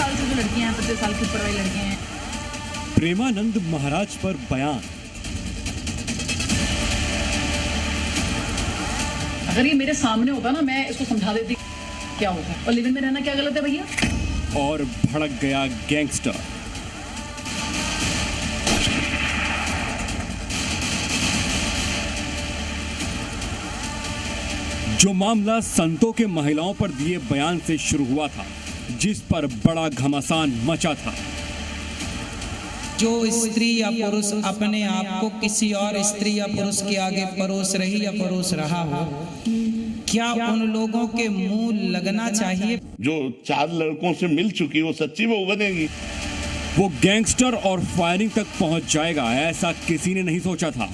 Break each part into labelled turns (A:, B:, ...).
A: साल से जो लड़कियां हैं, 25 साल के ऊपर वाली लड़कियां हैं।
B: प्रेमानंद महाराज पर बयान।
A: अगर ये मेरे सामने होता ना, मैं इसको समझा देती क्या होता है, और लिव इन में रहना क्या गलत है भैया।
B: और भड़क गया गैंगस्टर। जो मामला संतों के महिलाओं पर दिए बयान से शुरू हुआ था, जिस पर बड़ा घमासान मचा था।
C: जो स्त्री या पुरुष अपने आप को किसी और स्त्री या पुरुष के आगे परोस रही या परोस रहा हो, क्या उन लोगों के मुंह लगना चाहिए?
D: जो 4 लड़कों से मिल चुकी वो सच्ची वो बनेगी।
B: वो गैंगस्टर और फायरिंग तक पहुंच जाएगा, ऐसा किसी ने नहीं सोचा था।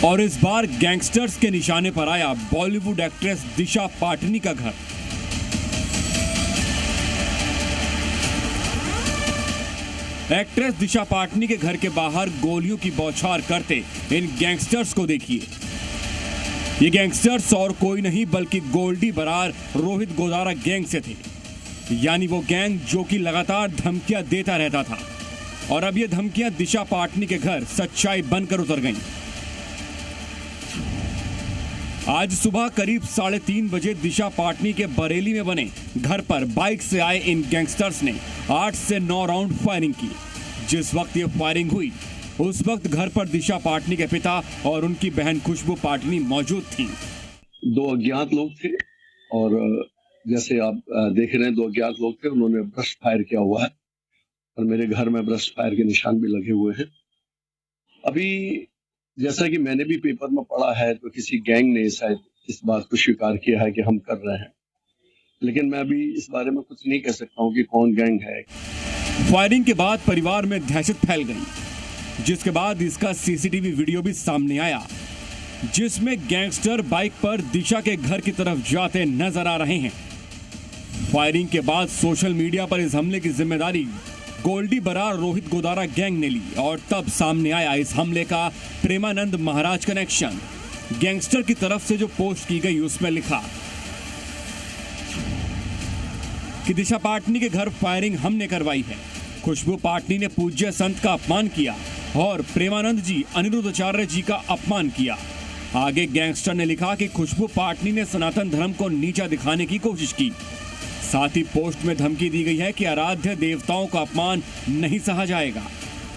B: और इस बार गैंगस्टर्स के निशाने पर आया बॉलीवुड एक्ट्रेस दिशा पाटनी का घर। एक्ट्रेस दिशा पाटनी के घर के बाहर गोलियों की बौछार करते इन गैंगस्टर्स को देखिए। ये गैंगस्टर्स और कोई नहीं बल्कि गोल्डी बरार रोहित गोदारा गैंग से थे। यानी वो गैंग जो कि लगातार धमकियां देता रहता था, और अब ये धमकियां दिशा पाटनी के घर सच्चाई बनकर उतर गईं। आज सुबह करीब 3:30 बजे दिशा पाटनी के बरेली में बने घर पर बाइक से आए इन गैंगस्टर्स ने 8 से 9 राउंड फायरिंग की। जिस वक्त ये फायरिंग हुई, उस वक्त घर पर दिशा पाटनी के पिता और उनकी बहन खुशबू पाटनी मौजूद थी।
E: 2 अज्ञात लोग थे, और जैसे आप देख रहे हैं 2 अज्ञात लोग थे, उन्होंने ब्रश फायर किया हुआ है, और मेरे घर में ब्रश फायर के निशान भी लगे हुए हैं। अभी जैसा कि मैंने भी पेपर में पढ़ा है, तो किसी गैंग ने शायद इस बात को स्वीकार किया है कि हम कर रहे हैं, लेकिन मैं अभी इस बारे में कुछ नहीं कह सकता हूं कि कौन गैंग है।
B: फायरिंग के बाद परिवार में दहशत फैल गई, जिसके बाद इसका सीसीटीवी वीडियो भी सामने आया, जिसमें गैंगस्टर बाइक पर दिशा के घर की तरफ जाते नजर आ रहे हैं। फायरिंग के बाद सोशल मीडिया पर इस हमले की जिम्मेदारी गोल्डी बरार रोहित गोदारा गैंग ने ली, और तब सामने आया इस हमले का प्रेमानंद महाराज कनेक्शन। गैंगस्टर की तरफ से जो पोस्ट की गई, उसमें लिखा कि दिशा पाटनी के घर फायरिंग हमने करवाई है। खुशबू पाटनी ने पूज्य संत का अपमान किया, और प्रेमानंद जी अनिरुद्ध आचार्य जी का अपमान किया। आगे गैंगस्टर ने लिखा कि खुशबू पाटनी ने सनातन धर्म को नीचा दिखाने की कोशिश की। साथ ही पोस्ट में धमकी दी गई है कि आराध्य देवताओं का अपमान नहीं सहा जाएगा।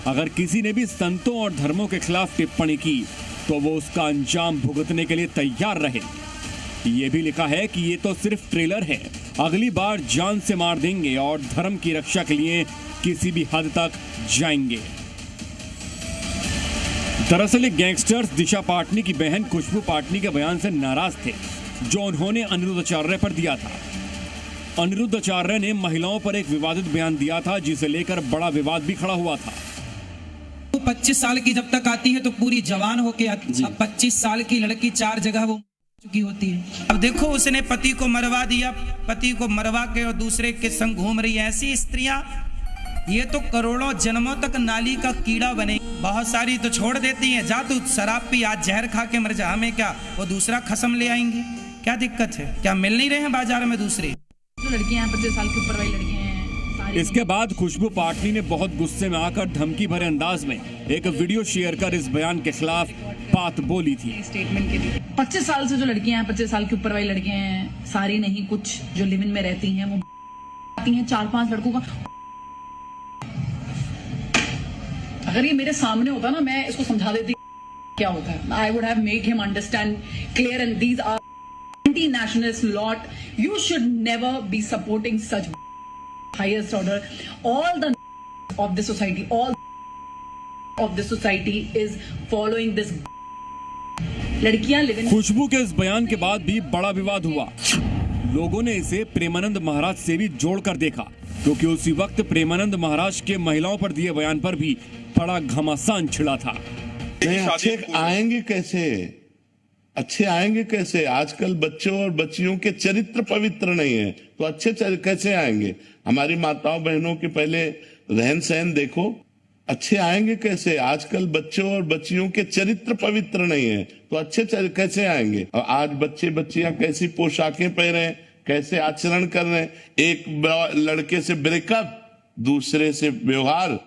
B: अगर किसी ने भी संतों और धर्मों के खिलाफ टिप्पणी की, तो वो उसका अंजाम भुगतने के लिए तैयार रहे। ये भी लिखा है कि ये तो सिर्फ ट्रेलर है, अगली बार जान से मार देंगे और धर्म की रक्षा के लिए किसी भी हद तक जाएंगे। दरअसल गैंगस्टर्स दिशा पाटनी की बहन खुशबू पाटनी के बयान से नाराज थे, जो उन्होंने अनिरुद्ध आचार्य पर दिया था। अनिरुद्ध आचार्य ने महिलाओं पर एक विवादित बयान दिया था, जिसे लेकर बड़ा विवाद भी खड़ा हुआ था।
C: 25 साल की जब तक आती है तो पूरी जवान होके आती है। अब 25 साल की लड़की 4 जगह वो चुकी होती है। अब देखो, उसने पति को मरवा दिया, पति को मरवा के और दूसरे के संग घूम रही है। ऐसी स्त्रियां ये तो करोड़ों जन्मों तक नाली का कीड़ा बने। बहुत सारी तो छोड़ देती हैं, जा तू शराब पी, आज जहर खा के मर जा, हमें क्या, वो दूसरा खसम ले आएंगे। क्या दिक्कत है? क्या मिल नहीं रहे हैं बाजार में दूसरे?
A: जो लड़कियां हैं, 25 साल के ऊपर वाली लड़कियां हैं, सारी।
B: इसके बाद खुशबू पाटनी ने बहुत गुस्से में आकर धमकी भरे अंदाज में एक वीडियो शेयर कर इस बयान के खिलाफ बात बोली थी।
A: स्टेटमेंट के लिए 25 साल से जो लड़कियां हैं, 25 साल के ऊपर वाली लड़कियां हैं, सारी नहीं, कुछ जो लिव इन में रहती हैं, वो आती हैं 4-5 लड़कों का। अगर ये मेरे सामने होता ना, मैं इसको समझा देती क्या होता है। I would have made him understand clear, and these are anti-nationalist lot. You should never be supporting such highest order. All the of the society, all of the society is following this. लड़कियां live in.
B: खुशबू के इस बयान के बाद भी बड़ा विवाद हुआ। लोगों ने इसे प्रेमानंद महाराज से भी जोड़कर देखा, क्योंकि उसी वक्त प्रेमानंद महाराज के महिलाओं पर दिए बयान पर भी बड़ा घमासान छिड़ा था।
D: अच्छे आएंगे कैसे? अच्छे आएंगे कैसे? आजकल बच्चों और बच्चियों के चरित्र पवित्र नहीं है, तो अच्छे कैसे आएंगे? हमारी माताओं बहनों के पहले रहन सहन देखो, अच्छे आएंगे कैसे? आजकल बच्चों और बच्चियों के चरित्र पवित्र नहीं है, तो अच्छे कैसे आएंगे? और आज बच्चे बच्चियां कैसी पोशाकें पहने, कैसे आचरण कर रहे हैं, एक लड़के से ब्रेकअप, दूसरे से व्यवहार।